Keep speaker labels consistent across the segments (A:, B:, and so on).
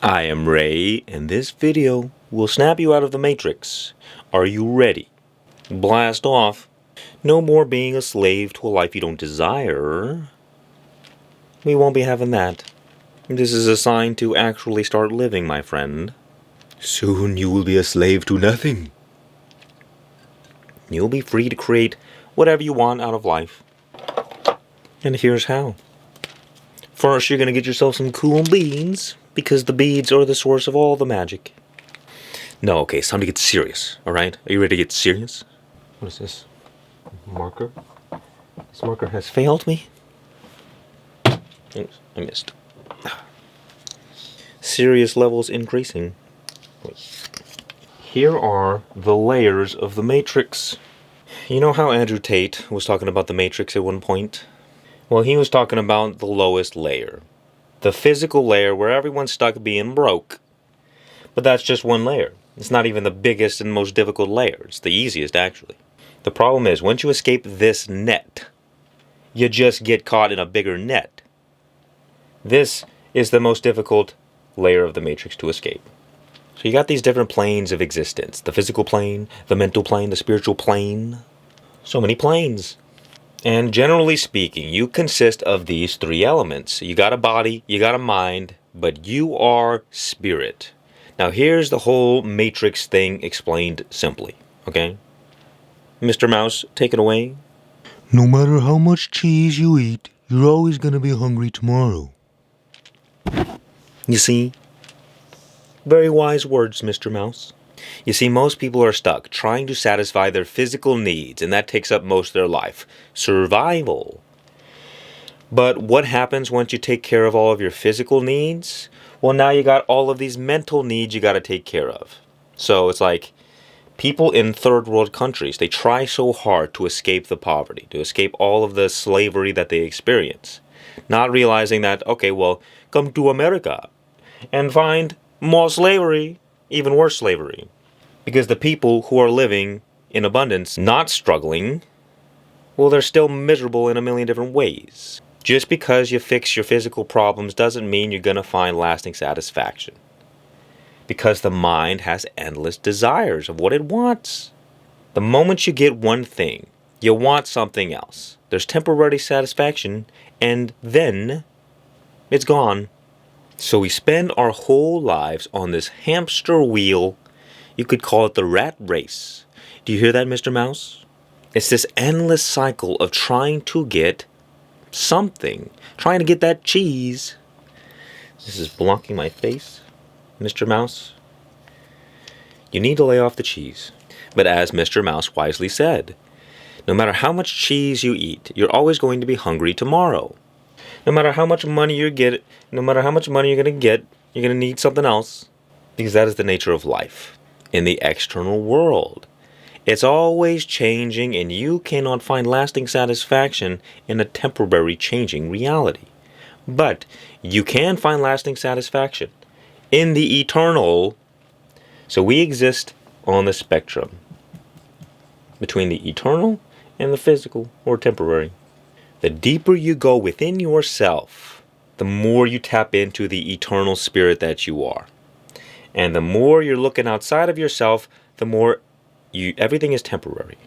A: I am Ray, and this video will snap you out of the Matrix. Are you ready? Blast off. No more being a slave to a life you don't desire. We won't be having that. This is a sign to actually start living, my friend.
B: Soon you will be a slave to nothing.
A: You'll be free to create whatever you want out of life. And here's how. First, you're going to get yourself some cool beads, because the beads are the source of all the magic. No, okay, it's time to get serious, alright? Are you ready to get serious? What is this? Marker? This marker has failed me. Oops, I missed. Serious levels increasing. Here are the layers of the Matrix. You know how Andrew Tate was talking about the Matrix at one point? Well, he was talking about the lowest layer. The physical layer where everyone's stuck being broke. But that's just one layer. It's not even the biggest and most difficult layer. It's the easiest, actually. The problem is, once you escape this net, you just get caught in a bigger net. This is the most difficult layer of the Matrix to escape. So you got these different planes of existence. The physical plane, the mental plane, the spiritual plane. So many planes. And generally speaking, you consist of these three elements. You got a body, you got a mind, but you are spirit. Now here's the whole Matrix thing explained simply, okay? Mr. Mouse, take it away.
B: No matter how much cheese you eat, you're always going to be hungry tomorrow.
A: You see? Very wise words, Mr. Mouse. You see, most people are stuck trying to satisfy their physical needs, and that takes up most of their life. Survival. But what happens once you take care of all of your physical needs? Well, now you got all of these mental needs you got to take care of. So it's like people in third world countries, they try so hard to escape the poverty, to escape all of the slavery that they experience. Not realizing that, okay, well, come to America and find more slavery, even worse slavery. Because the people who are living in abundance, not struggling, well, they're still miserable in a million different ways. Just because you fix your physical problems doesn't mean you're going to find lasting satisfaction. Because the mind has endless desires of what it wants. The moment you get one thing, you want something else. There's temporary satisfaction, and then it's gone. So we spend our whole lives on this hamster wheel. You could call it the rat race. Do you hear that, Mr. Mouse? It's this endless cycle of trying to get something. Trying to get that cheese. This is blocking my face, Mr. Mouse. You need to lay off the cheese. But as Mr. Mouse wisely said, no matter how much cheese you eat, you're always going to be hungry tomorrow. No matter how much money you're going to get, you're going to need something else. Because that is the nature of life in the external world. It's always changing, and you cannot find lasting satisfaction in a temporary changing reality. But you can find lasting satisfaction in the eternal. So we exist on the spectrum between the eternal and the physical or temporary. The deeper you go within yourself, the more you tap into the eternal spirit that you are. And the more you're looking outside of yourself, the more everything is temporary.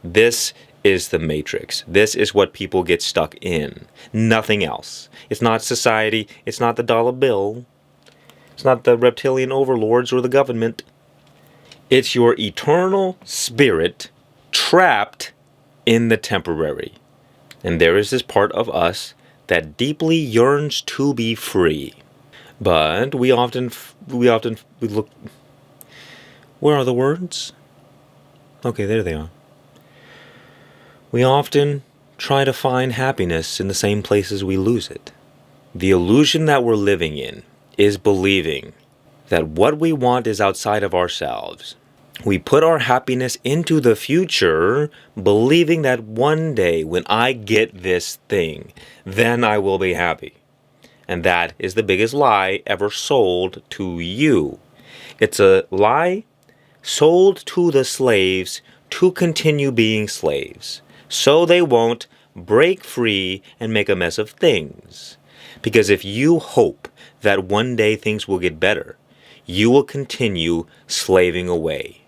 A: This is the Matrix. This is what people get stuck in. Nothing else. It's not society. It's not the dollar bill. It's not the reptilian overlords or the government. It's your eternal spirit trapped in the temporary. And there is this part of us that deeply yearns to be free. But we often look. Where are the words? Okay, there they are. We often try to find happiness in the same places we lose it. The illusion that we're living in is believing that what we want is outside of ourselves. We put our happiness into the future, believing that one day when I get this thing, then I will be happy. And that is the biggest lie ever sold to you. It's a lie sold to the slaves to continue being slaves, so they won't break free and make a mess of things. Because if you hope that one day things will get better, you will continue slaving away.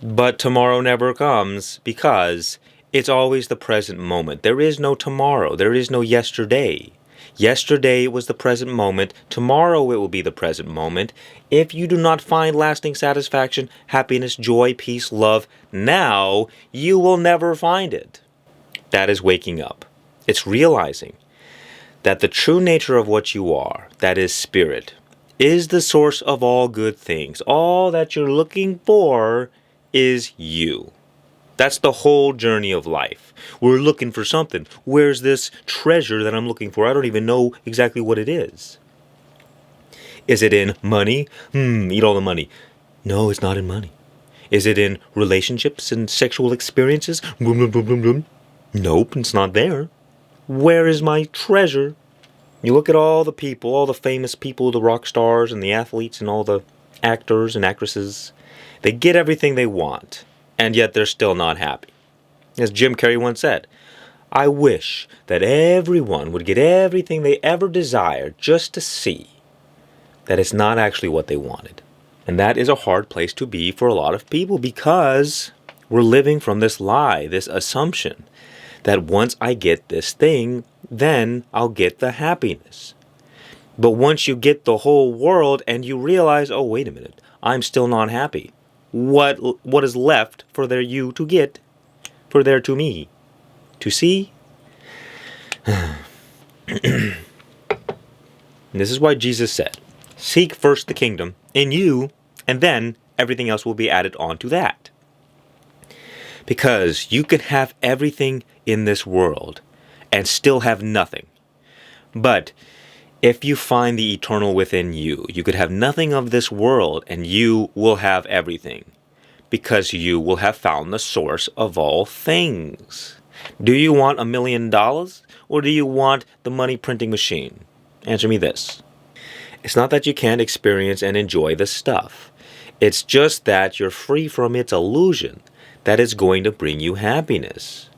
A: But tomorrow never comes because it's always the present moment. There is no tomorrow. There is no yesterday. Yesterday was the present moment. Tomorrow it will be the present moment. If you do not find lasting satisfaction, happiness, joy, peace, love, now, you will never find it. That is waking up. It's realizing that the true nature of what you are, that is spirit, is the source of all good things. All that you're looking for is you. That's the whole journey of life. We're looking for something. Where's this treasure that I'm looking for? I don't even know exactly what it is. Is it in money? Eat all the money. No, it's not in money. Is it in relationships and sexual experiences? Nope, it's not there. Where is my treasure? You look at all the people, all the famous people, the rock stars and the athletes and all the actors and actresses. They get everything they want, and yet they're still not happy. As Jim Carrey once said, I wish that everyone would get everything they ever desired just to see that it's not actually what they wanted. And that is a hard place to be for a lot of people because we're living from this lie, this assumption that once I get this thing, then I'll get the happiness. But once you get the whole world and you realize, oh, wait a minute, I'm still not happy. What is left for you to get, for there to me to see? This is why Jesus said, seek first the kingdom in you, and then everything else will be added on to that. Because you can have everything in this world and still have nothing. But if you find the eternal within you, you could have nothing of this world and you will have everything. Because you will have found the source of all things. Do you want $1 million or do you want the money printing machine? Answer me this. It's not that you can't experience and enjoy the stuff. It's just that you're free from its illusion that is going to bring you happiness.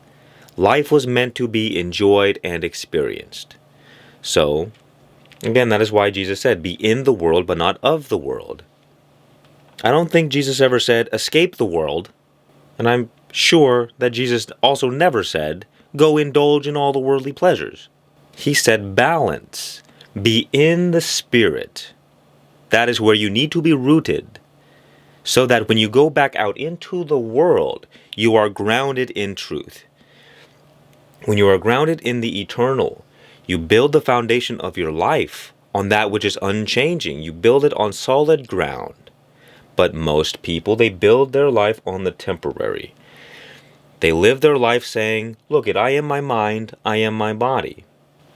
A: Life was meant to be enjoyed and experienced. So, again, that is why Jesus said, be in the world but not of the world. I don't think Jesus ever said, escape the world. And I'm sure that Jesus also never said, go indulge in all the worldly pleasures. He said balance. Be in the spirit. That is where you need to be rooted. So that when you go back out into the world, you are grounded in truth. When you are grounded in the eternal, you build the foundation of your life on that which is unchanging. You build it on solid ground. But most people, they build their life on the temporary. They live their life saying, look, I am my mind, I am my body.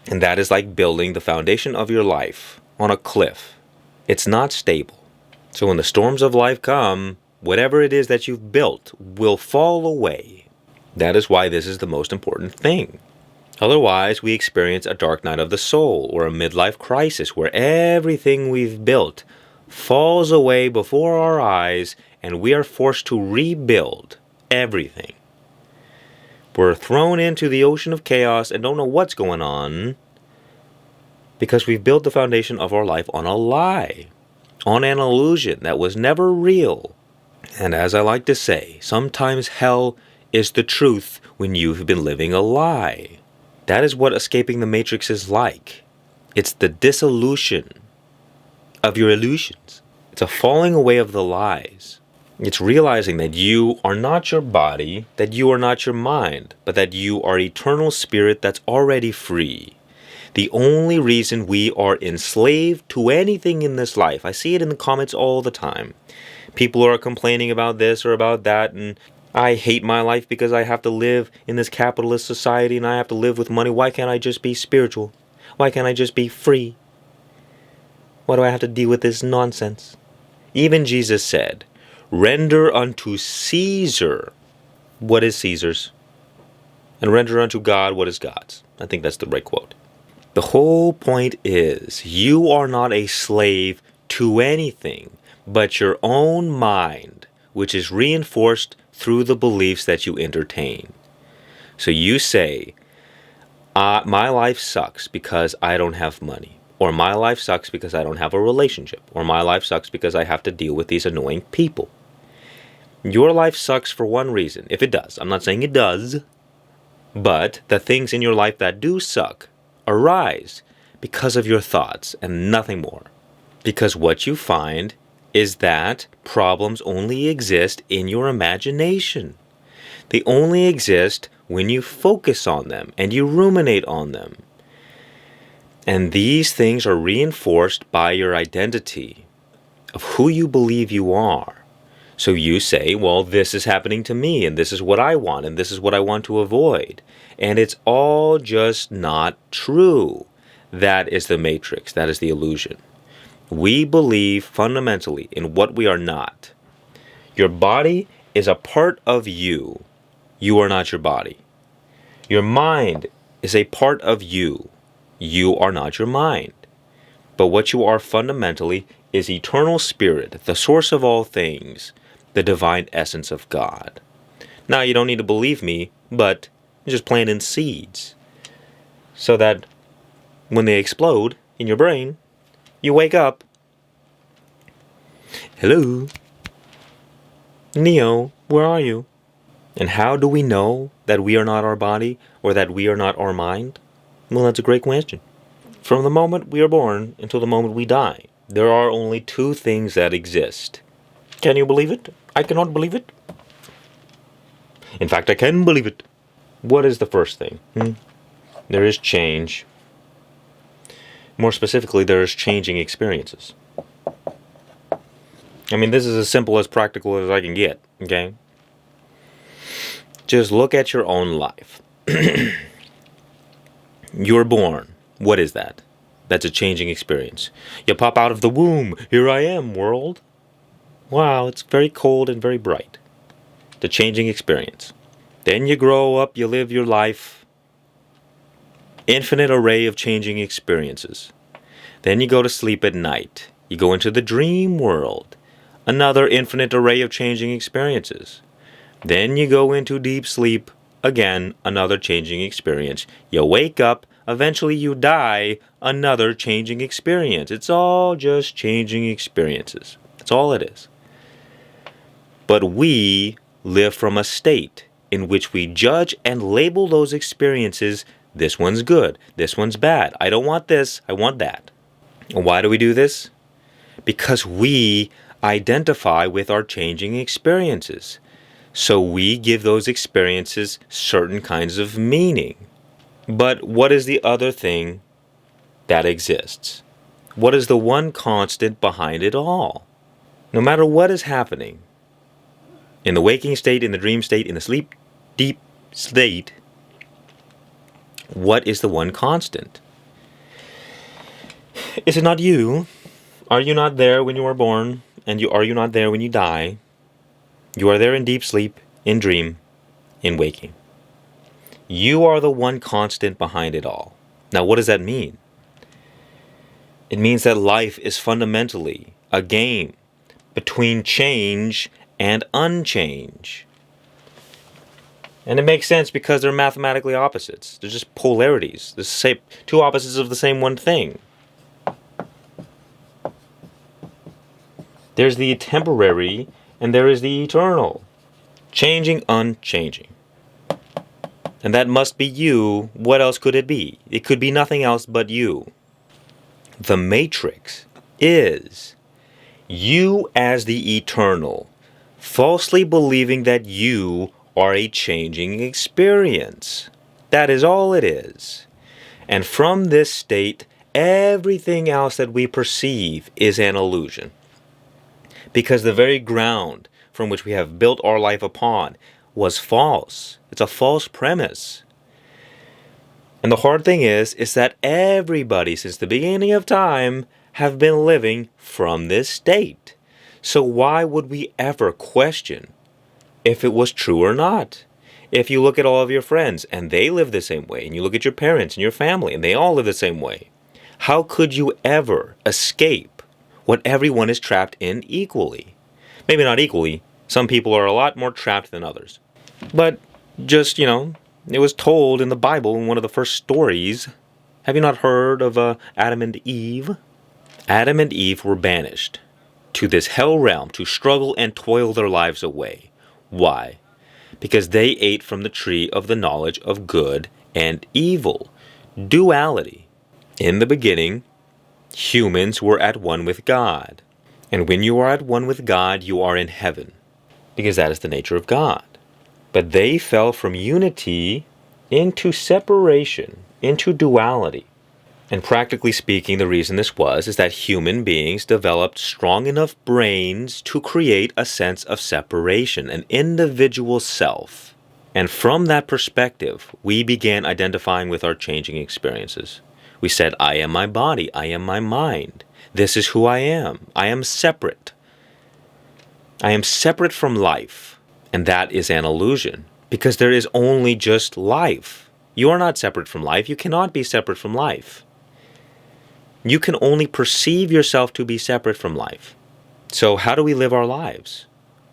A: And that is like building the foundation of your life on a cliff. It's not stable. So when the storms of life come, whatever it is that you've built will fall away. That is why this is the most important thing. Otherwise, we experience a dark night of the soul or a midlife crisis where everything we've built falls away before our eyes and we are forced to rebuild everything. We're thrown into the ocean of chaos and don't know what's going on because we've built the foundation of our life on a lie, on an illusion that was never real. And as I like to say, sometimes hell is the truth when you've been living a lie. That is what escaping the matrix is like. It's the dissolution of your illusions. It's a falling away of the lies. It's realizing that you are not your body, that you are not your mind, but that you are eternal spirit that's already free. The only reason we are enslaved to anything in this life, I see it in the comments all the time. People are complaining about this or about that, and I hate my life because I have to live in this capitalist society and I have to live with money. Why can't I just be spiritual? Why can't I just be free? Why do I have to deal with this nonsense? Even Jesus said, render unto Caesar what is Caesar's, and render unto God what is God's. I think that's the right quote. The whole point is, you are not a slave to anything but your own mind, which is reinforced through the beliefs that you entertain. So you say, my life sucks because I don't have money. Or my life sucks because I don't have a relationship. Or my life sucks because I have to deal with these annoying people. Your life sucks for one reason. If it does. I'm not saying it does. But the things in your life that do suck arise because of your thoughts and nothing more. Because what you find is that problems only exist in your imagination. They only exist when you focus on them and you ruminate on them. And these things are reinforced by your identity of who you believe you are. So you say, well, this is happening to me, and this is what I want, and this is what I want to avoid. And it's all just not true. That is the matrix. That is the illusion. We believe fundamentally in what we are not. Your body is a part of you. You are not your body. Your mind is a part of you. You are not your mind. But what you are fundamentally is eternal spirit, the source of all things, the divine essence of God. Now, you don't need to believe me, but just planting seeds so that when they explode in your brain, you wake up. Hello? Neo, where are you? And how do we know that we are not our body or that we are not our mind? Well, that's a great question. From the moment we are born until the moment we die, there are only two things that exist. Can you believe it? I cannot believe it. In fact, I can believe it. What is the first thing? There is change. More specifically, there is changing experiences. I mean, this is as simple as practical as I can get, okay? Just look at your own life. You're born. What is that? That's a changing experience. You pop out of the womb. Here I am, world. Wow, it's very cold and very bright. The changing experience. Then you grow up, you live your life. Infinite array of changing experiences. Then you go to sleep at night. You go into the dream world. Another infinite array of changing experiences. Then you go into deep sleep. Again, another changing experience. You wake up. Eventually you die. Another changing experience. It's all just changing experiences. That's all it is. But we live from a state in which we judge and label those experiences. This one's good. This one's bad. I don't want this. I want that. Why do we do this? Because we identify with our changing experiences. So we give those experiences certain kinds of meaning. But what is the other thing that exists? What is the one constant behind it all? No matter what is happening, in the waking state, in the dream state, in the sleep deep state, what is the one constant? Is it not you? Are you not there when you are born? And are you not there when you die? You are there in deep sleep, in dream, in waking. You are the one constant behind it all. Now, what does that mean? It means that life is fundamentally a game between change and unchange. And it makes sense because they're mathematically opposites. They're just polarities. They're two opposites of the same one thing. There's the temporary and there is the eternal. Changing, unchanging. And that must be you. What else could it be? It could be nothing else but you. The matrix is you as the eternal, falsely believing that you are a changing experience. That is all it is. And from this state, everything else that we perceive is an illusion. Because the very ground from which we have built our life upon was false. It's a false premise. And the hard thing is that everybody since the beginning of time have been living from this state. So why would we ever question if it was true or not? If you look at all of your friends and they live the same way, and you look at your parents and your family and they all live the same way, how could you ever escape what everyone is trapped in equally? Maybe not equally. Some people are a lot more trapped than others. But just, it was told in the Bible in one of the first stories. Have you not heard of Adam and Eve? Adam and Eve were banished to this hell realm to struggle and toil their lives away. Why? Because they ate from the tree of the knowledge of good and evil. Duality. In the beginning, humans were at one with God. And when you are at one with God, you are in heaven, because that is the nature of God. But they fell from unity into separation, into duality. And practically speaking, the reason this was is that human beings developed strong enough brains to create a sense of separation, an individual self. And from that perspective, we began identifying with our changing experiences. We said, I am my body, I am my mind. This is who I am. I am separate. I am separate from life. And that is an illusion, because there is only just life. You are not separate from life. You cannot be separate from life. You can only perceive yourself to be separate from life. So how do we live our lives?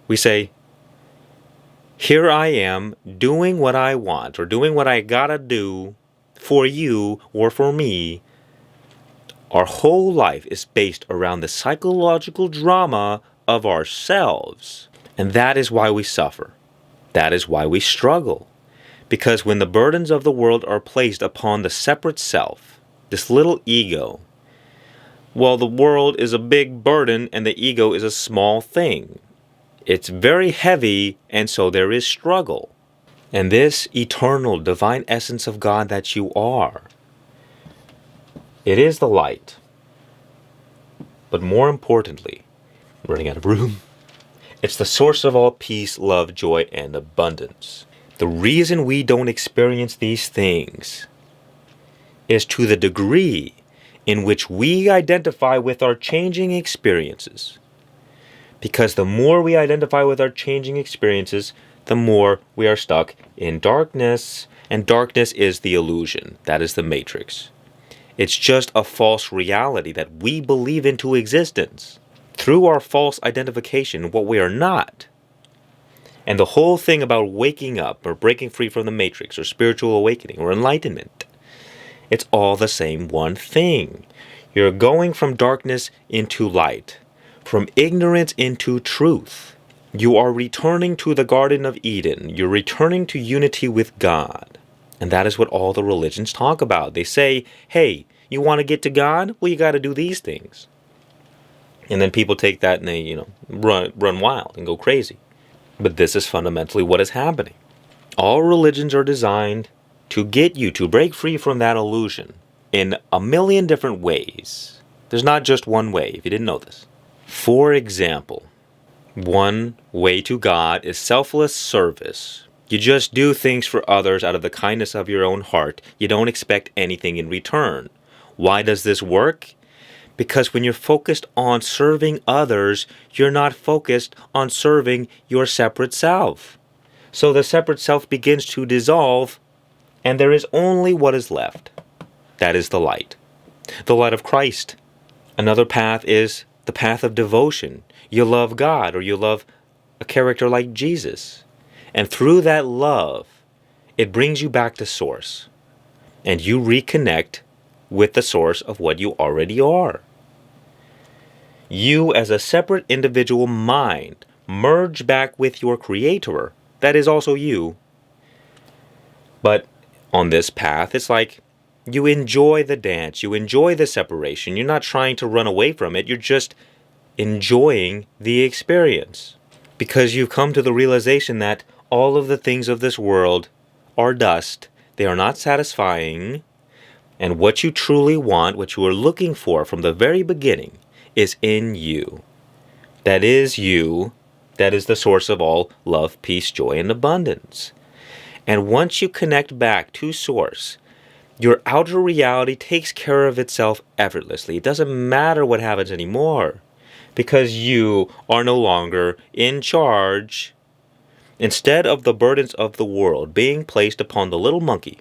A: We say, here I am doing what I want, or doing what I gotta do for you or for me. Our whole life is based around the psychological drama of ourselves. And that is why we suffer. That is why we struggle. Because when the burdens of the world are placed upon the separate self, this little ego, well, the world is a big burden and the ego is a small thing. It's very heavy, and so there is struggle. And this eternal divine essence of God that you are, it is the light. But more importantly, I'm running out of room, it's the source of all peace, love, joy, and abundance. The reason we don't experience these things is to the degree in which we identify with our changing experiences. Because the more we identify with our changing experiences, the more we are stuck in darkness. And darkness is the illusion. That is the matrix. It's just a false reality that we believe into existence through our false identification of what we are not. And the whole thing about waking up or breaking free from the matrix or spiritual awakening or enlightenment, it's all the same one thing. You're going from darkness into light, from ignorance into truth. You are returning to the Garden of Eden. You're returning to unity with God. And that is what all the religions talk about. They say, hey, you want to get to God? Well, you got to do these things. And then people take that and they, run wild and go crazy. But this is fundamentally what is happening. All religions are designed to get you to break free from that illusion in a million different ways. There's not just one way, if you didn't know this. For example, one way to God is selfless service. You just do things for others out of the kindness of your own heart. You don't expect anything in return. Why does this work? Because when you're focused on serving others, you're not focused on serving your separate self. So the separate self begins to dissolve, and there is only what is left. That is the light of Christ. Another path is the path of devotion. You love God, or you love a character like Jesus. And through that love, it brings you back to source. And you reconnect with the source of what you already are. You, as a separate individual mind, merge back with your Creator. That is also you. But on this path, it's like you enjoy the dance. You enjoy the separation. You're not trying to run away from it. You're just enjoying the experience. Because you've come to the realization that all of the things of this world are dust. They are not satisfying. And what you truly want, what you are looking for from the very beginning, is in you. That is you. That is the source of all love, peace, joy, and abundance. And once you connect back to source, your outer reality takes care of itself effortlessly. It doesn't matter what happens anymore, because you are no longer in charge. Instead of the burdens of the world being placed upon the little monkey,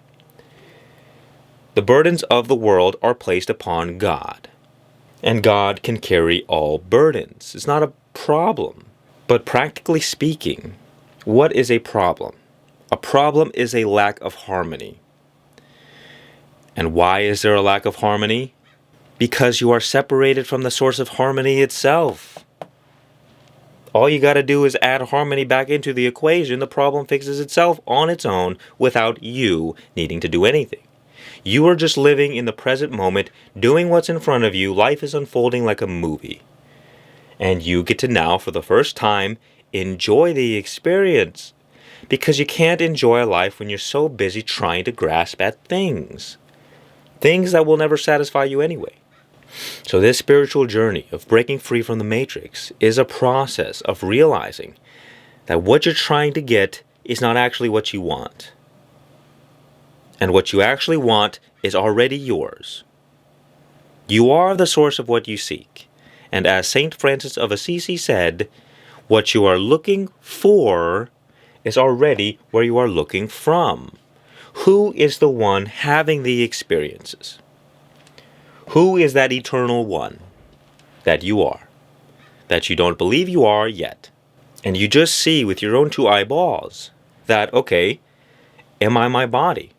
A: the burdens of the world are placed upon God. And God can carry all burdens. It's not a problem. But practically speaking, what is a problem? A problem is a lack of harmony. And why is there a lack of harmony? Because you are separated from the source of harmony itself. All you got to do is add harmony back into the equation. The problem fixes itself on its own without you needing to do anything. You are just living in the present moment, doing what's in front of you. Life is unfolding like a movie. And you get to now, for the first time, enjoy the experience. Because you can't enjoy life when you're so busy trying to grasp at things. Things that will never satisfy you anyway. So this spiritual journey of breaking free from the matrix is a process of realizing that what you're trying to get is not actually what you want. And what you actually want is already yours. You are the source of what you seek. And as Saint Francis of Assisi said, what you are looking for is already where you are looking from. Who is the one having the experiences? Who is that eternal one that you are, that you don't believe you are yet? And you just see with your own two eyeballs that, okay, am I my body?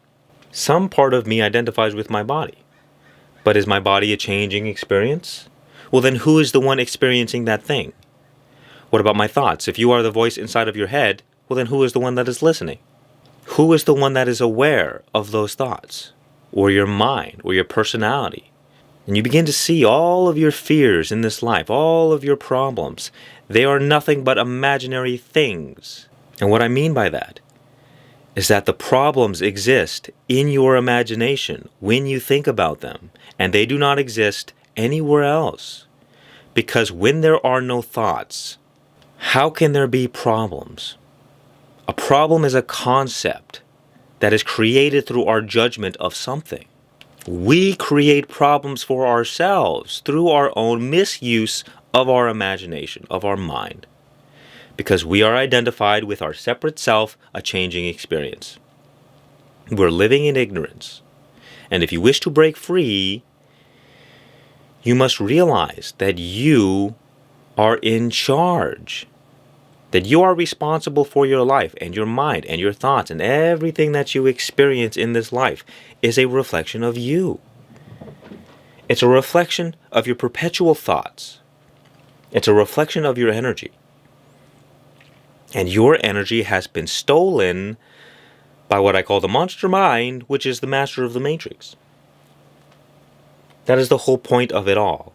A: Some part of me identifies with my body. But is my body a changing experience? Well, then who is the one experiencing that thing? What about my thoughts? If you are the voice inside of your head, well, then who is the one that is listening? Who is the one that is aware of those thoughts? Or your mind, or your personality? And you begin to see all of your fears in this life, all of your problems. They are nothing but imaginary things. And what I mean by that is that the problems exist in your imagination when you think about them, and they do not exist anywhere else. Because when there are no thoughts, how can there be problems? A problem is a concept that is created through our judgment of something. We create problems for ourselves through our own misuse of our imagination, of our mind. Because we are identified with our separate self, a changing experience. We're living in ignorance. And if you wish to break free, you must realize that you are in charge. That you are responsible for your life and your mind and your thoughts, and everything that you experience in this life is a reflection of you. It's a reflection of your perpetual thoughts. It's a reflection of your energy. And your energy has been stolen by what I call the monster mind, which is the master of the matrix. That is the whole point of it all.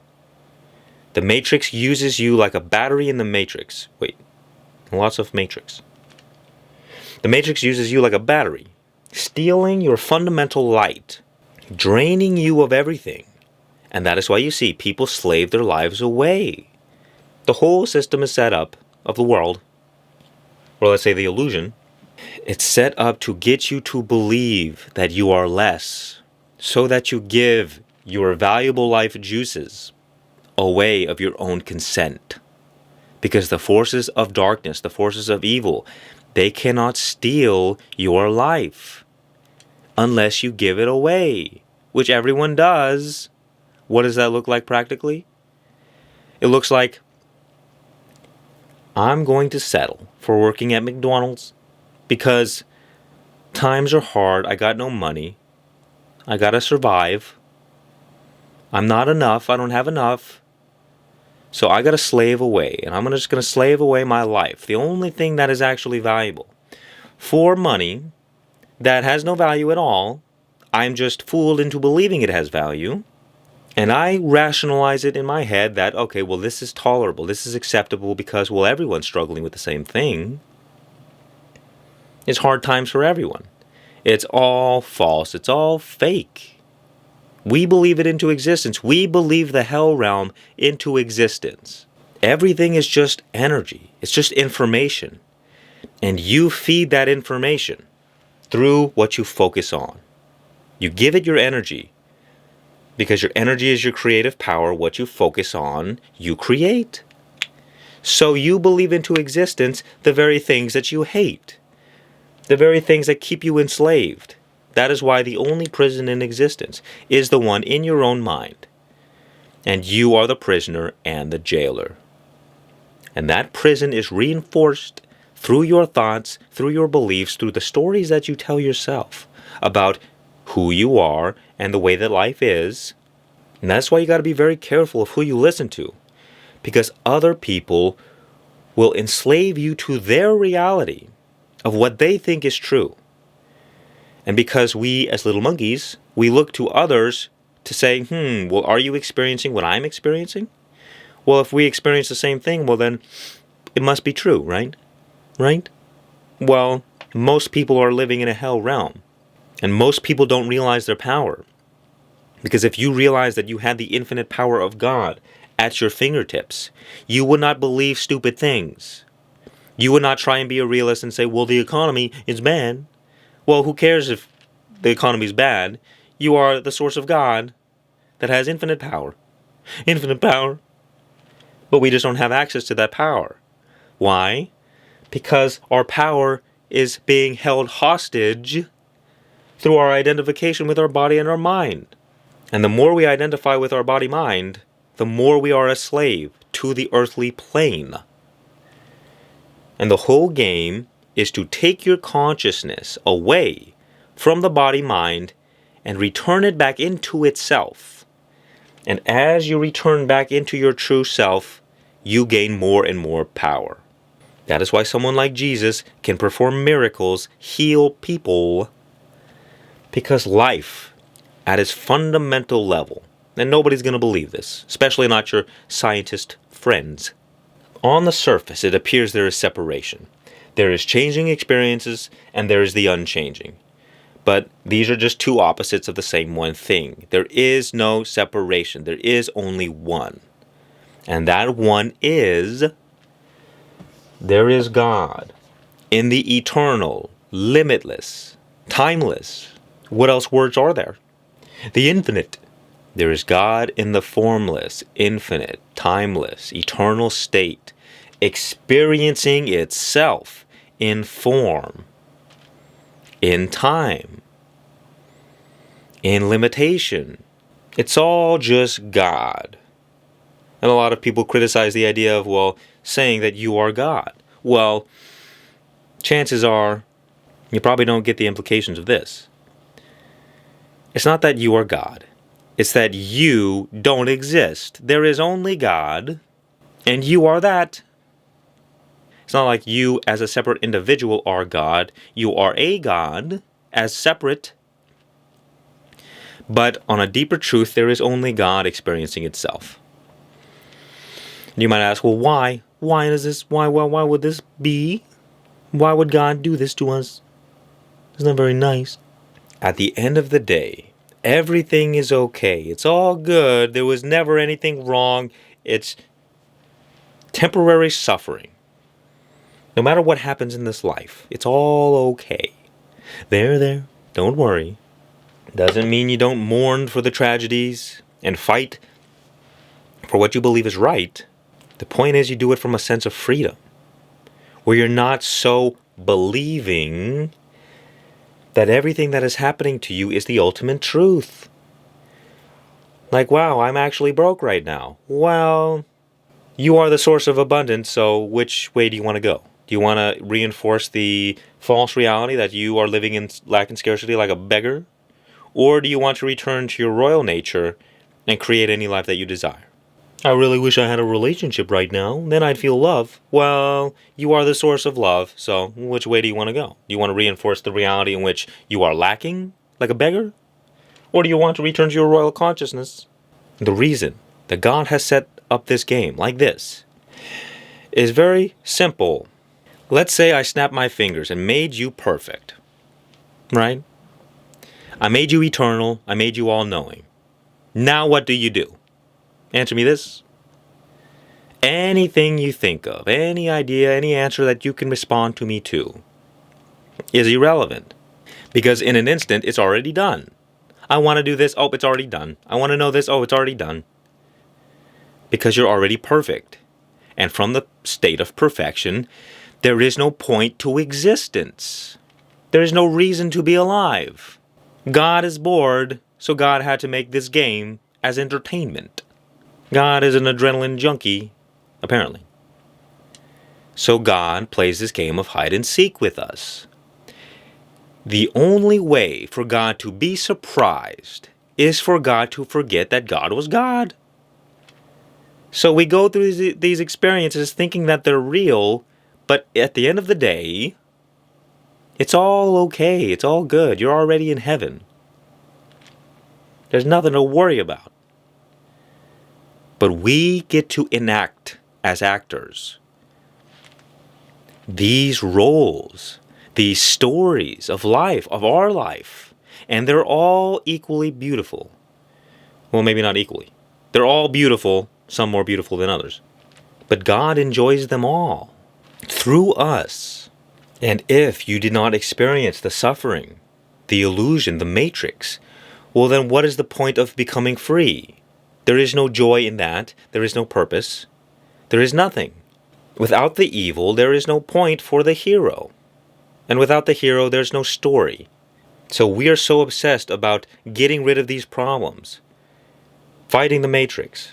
A: The matrix uses you like a battery in the matrix. Lots of matrix. The matrix uses you like a battery, stealing your fundamental light, draining you of everything. And that is why you see people slave their lives away. The whole system is set up of the world, or let's say the illusion. It's set up to get you to believe that you are less, so that you give your valuable life juices away of your own consent. Because the forces of darkness, the forces of evil, they cannot steal your life unless you give it away, which everyone does. What does that look like practically? It looks like, I'm going to settle for working at McDonald's because times are hard, I got no money, I gotta survive, I'm not enough, I don't have enough. So I got to slave away, and I'm just going to slave away my life. The only thing that is actually valuable. For money that has no value at all, I'm just fooled into believing it has value. And I rationalize it in my head that, okay, well, this is tolerable. This is acceptable because, well, everyone's struggling with the same thing. It's hard times for everyone. It's all false. It's all fake. We believe it into existence. We believe the hell realm into existence. Everything is just energy. It's just information. And you feed that information through what you focus on. You give it your energy. Because your energy is your creative power. What you focus on, you create. So you believe into existence the very things that you hate. The very things that keep you enslaved. That is why the only prison in existence is the one in your own mind. And you are the prisoner and the jailer. And that prison is reinforced through your thoughts, through your beliefs, through the stories that you tell yourself about who you are and the way that life is. And that's why you got to be very careful of who you listen to, because other people will enslave you to their reality of what they think is true. And because we, as little monkeys, we look to others to say, well, are you experiencing what I'm experiencing? Well, if we experience the same thing, well, then it must be true, right? Right? Well, most people are living in a hell realm, and most people don't realize their power. Because if you realize that you had the infinite power of God at your fingertips, you would not believe stupid things. You would not try and be a realist and say, well, the economy is bad. Well, who cares if the economy is bad? You are the source of God that has infinite power. Infinite power. But we just don't have access to that power. Why? Because our power is being held hostage through our identification with our body and our mind. And the more we identify with our body-mind, the more we are a slave to the earthly plane. And the whole game is to take your consciousness away from the body-mind and return it back into itself. And as you return back into your true self, you gain more and more power. That is why someone like Jesus can perform miracles, heal people, because life, at its fundamental level, and nobody's going to believe this, especially not your scientist friends. On the surface, it appears there is separation. There is changing experiences, and there is the unchanging. But these are just two opposites of the same one thing. There is no separation. There is only one. And that one is, there is God in the eternal, limitless, timeless. What else words are there? The infinite. There is God in the formless, infinite, timeless, eternal state, experiencing itself in form, in time, in limitation. It's all just God. And a lot of people criticize the idea of, well, saying that you are God. Well, chances are you probably don't get the implications of this. It's not that you are God. It's that you don't exist. There is only God, and you are that. It's not like you as a separate individual are God. You are a God as separate. But on a deeper truth, there is only God experiencing itself. You might ask, well, why? Why is this? Why would this be? Why would God do this to us? It's not very nice. At the end of the day, everything is okay. It's all good. There was never anything wrong. It's temporary suffering. No matter what happens in this life, it's all okay. There. Don't worry. Doesn't mean you don't mourn for the tragedies and fight for what you believe is right. The point is you do it from a sense of freedom, where you're not so believing that everything that is happening to you is the ultimate truth. Like, wow, I'm actually broke right now. Well, you are the source of abundance, so which way do you want to go? Do you want to reinforce the false reality that you are living in lack and scarcity like a beggar? Or do you want to return to your royal nature and create any life that you desire? I really wish I had a relationship right now. Then I'd feel love. Well, you are the source of love, so which way do you want to go? Do you want to reinforce the reality in which you are lacking, like a beggar? Or do you want to return to your royal consciousness? The reason that God has set up this game like this is very simple. Let's say I snapped my fingers and made you perfect, right? I made you eternal. I made you all-knowing. Now what do you do? Answer me this. Anything you think of, any idea, any answer that you can respond to me to is irrelevant. Because in an instant, it's already done. I want to do this. Oh, it's already done. I want to know this. Oh, it's already done. Because you're already perfect. And from the state of perfection, there is no point to existence. There is no reason to be alive. God is bored, so God had to make this game as entertainment. God is an adrenaline junkie, apparently. So God plays this game of hide and seek with us. The only way for God to be surprised is for God to forget that God was God. So we go through these experiences thinking that they're real, but at the end of the day, it's all okay. It's all good. You're already in heaven. There's nothing to worry about. But we get to enact as actors these roles, these stories of life, of our life, and they're all equally beautiful. Well, maybe not equally. They're all beautiful, some more beautiful than others. But God enjoys them all through us. And if you did not experience the suffering, the illusion, the matrix, well then what is the point of becoming free? There is no joy in that. There is no purpose. There is nothing. Without the evil, there is no point for the hero. And without the hero, there's no story. So we are so obsessed about getting rid of these problems, fighting the matrix,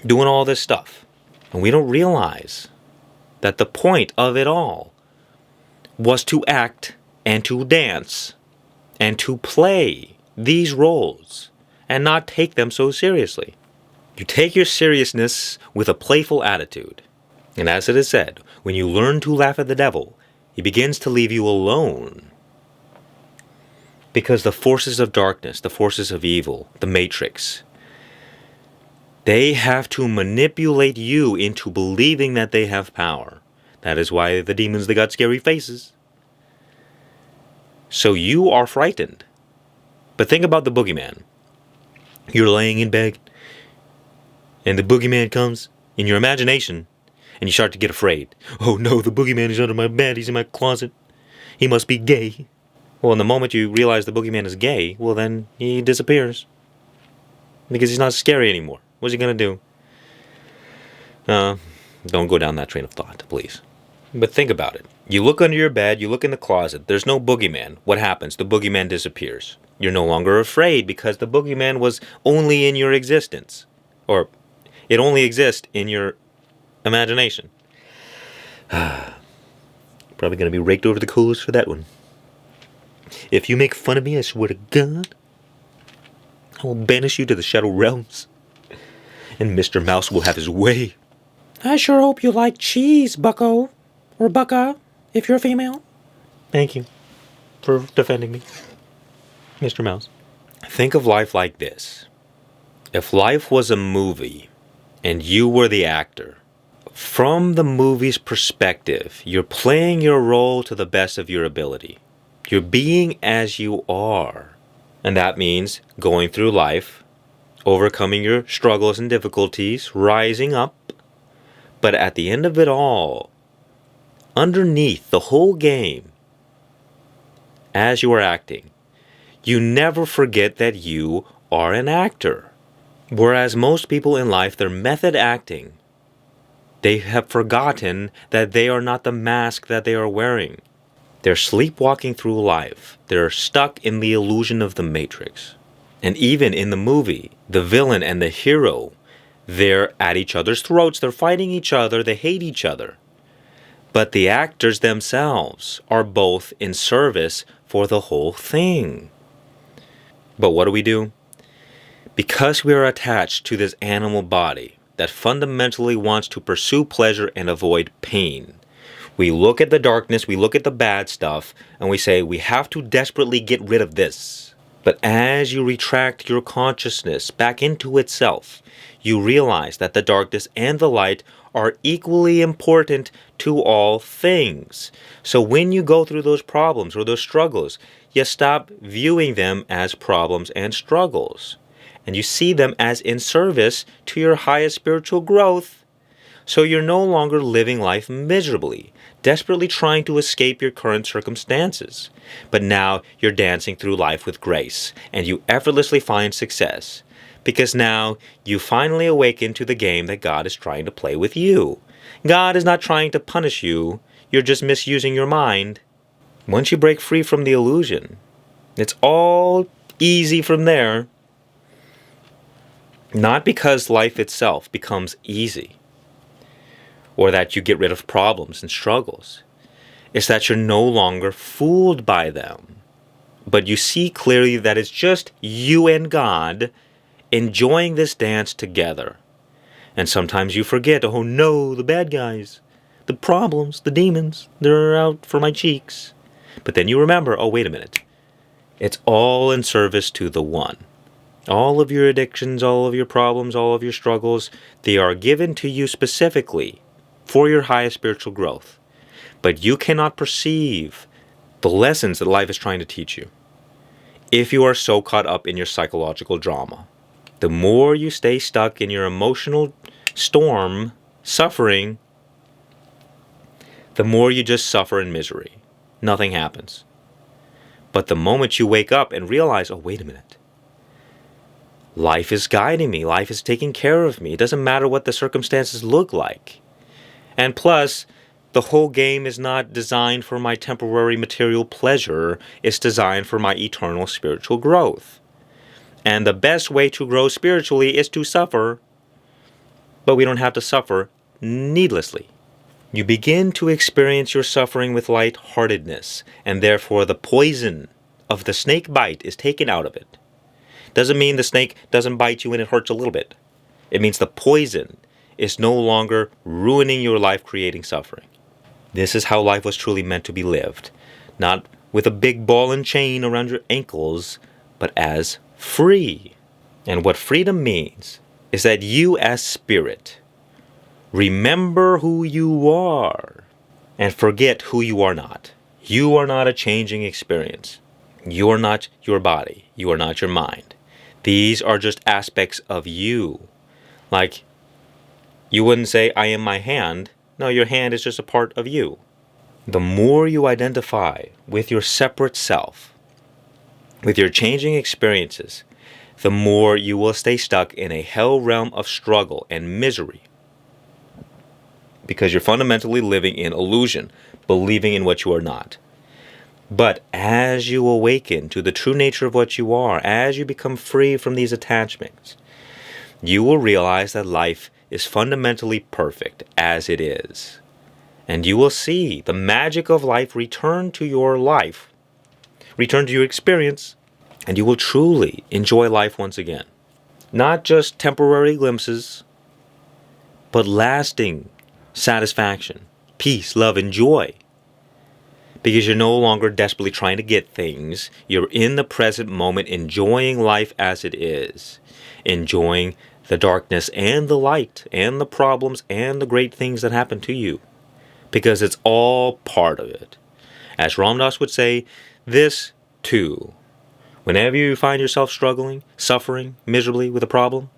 A: doing all this stuff. And we don't realize that the point of it all was to act and to dance and to play these roles and not take them so seriously. You take your seriousness with a playful attitude. And as it is said, when you learn to laugh at the devil, he begins to leave you alone. Because the forces of darkness, the forces of evil, the matrix, they have to manipulate you into believing that they have power. That is why the demons, they got scary faces. So you are frightened. But think about the boogeyman. You're laying in bed, and the boogeyman comes in your imagination, and you start to get afraid. Oh no, the boogeyman is under my bed, he's in my closet. He must be gay. Well, in the moment you realize the boogeyman is gay, well then he disappears. Because he's not scary anymore. What's he going to do? Don't go down that train of thought, please. But think about it. You look under your bed, you look in the closet, there's no boogeyman. What happens? The boogeyman disappears. You're no longer afraid because the boogeyman was only in your existence. Or it only exists in your imagination. Probably going to be raked over the coals for that one. If you make fun of me, I swear to God, I will banish you to the Shadow Realms. And Mr. Mouse will have his way.
C: I sure hope you like cheese, bucko. Or bucka, if you're a female.
A: Thank you for defending me, Mr. Mouse. Think of life like this. If life was a movie, and you were the actor, from the movie's perspective, you're playing your role to the best of your ability. You're being as you are. And that means going through life, overcoming your struggles and difficulties, rising up. But at the end of it all, underneath the whole game, as you are acting, you never forget that you are an actor. Whereas most people in life, they're method acting. They have forgotten that they are not the mask that they are wearing. They're sleepwalking through life. They're stuck in the illusion of the matrix. And even in the movie, the villain and the hero, they're at each other's throats. They're fighting each other. They hate each other. But the actors themselves are both in service for the whole thing. But what do? Because we are attached to this animal body that fundamentally wants to pursue pleasure and avoid pain, we look at the darkness, we look at the bad stuff, and we say, we have to desperately get rid of this. But as you retract your consciousness back into itself, you realize that the darkness and the light are equally important to all things. So when you go through those problems or those struggles, you stop viewing them as problems and struggles. And you see them as in service to your highest spiritual growth. So you're no longer living life miserably, desperately trying to escape your current circumstances. But now you're dancing through life with grace, and you effortlessly find success. Because now you finally awaken to the game that God is trying to play with you. God is not trying to punish you, you're just misusing your mind. Once you break free from the illusion, it's all easy from there. Not because life itself becomes easy, or that you get rid of problems and struggles. It's that you're no longer fooled by them. but you see clearly that it's just you and God enjoying this dance together. And sometimes you forget, oh no, the bad guys, the problems, the demons, they're out for my cheeks. But then you remember, oh wait a minute, it's all in service to the one. All of your addictions, all of your problems, all of your struggles, they are given to you specifically for your highest spiritual growth. But you cannot perceive the lessons that life is trying to teach you if you are so caught up in your psychological drama. The more you stay stuck in your emotional storm, suffering, the more you just suffer in misery. Nothing happens. But the moment you wake up and realize, oh, wait a minute, life is guiding me, life is taking care of me, it doesn't matter what the circumstances look like. And plus, the whole game is not designed for my temporary material pleasure, it's designed for my eternal spiritual growth. And the best way to grow spiritually is to suffer, but we don't have to suffer needlessly. You begin to experience your suffering with lightheartedness, and therefore the poison of the snake bite is taken out of it. Doesn't mean the snake doesn't bite you and it hurts a little bit. It means the poison is no longer ruining your life, creating suffering. This is how life was truly meant to be lived, not with a big ball and chain around your ankles, but as free. And what freedom means is that you as spirit remember who you are and forget who you are not. You are not a changing experience. You are not your body. You are not your mind. These are just aspects of you. Like, you wouldn't say, I am my hand. No, your hand is just a part of you. The more you identify with your separate self, with your changing experiences, the more you will stay stuck in a hell realm of struggle and misery. Because you're fundamentally living in illusion, believing in what you are not. But as you awaken to the true nature of what you are, as you become free from these attachments, you will realize that life is fundamentally perfect as it is. And you will see the magic of life return to your life, return to your experience, and you will truly enjoy life once again. Not just temporary glimpses, but lasting satisfaction, peace, love, and joy. Because you're no longer desperately trying to get things. You're in the present moment, enjoying life as it is. Enjoying the darkness and the light and the problems and the great things that happen to you. Because it's all part of it. As Ram Dass would say, this too. Whenever you find yourself struggling, suffering miserably with a problem,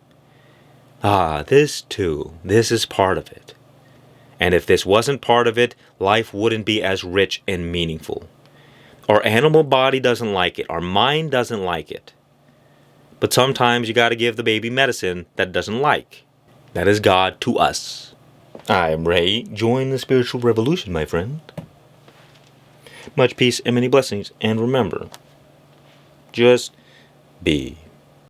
A: this too, this is part of it. And if this wasn't part of it, life wouldn't be as rich and meaningful. Our animal body doesn't like it. Our mind doesn't like it. But sometimes you got to give the baby medicine that it doesn't like. That is God to us. I'm Ray. Join the spiritual revolution, my friend. Much peace and many blessings. And remember, just be.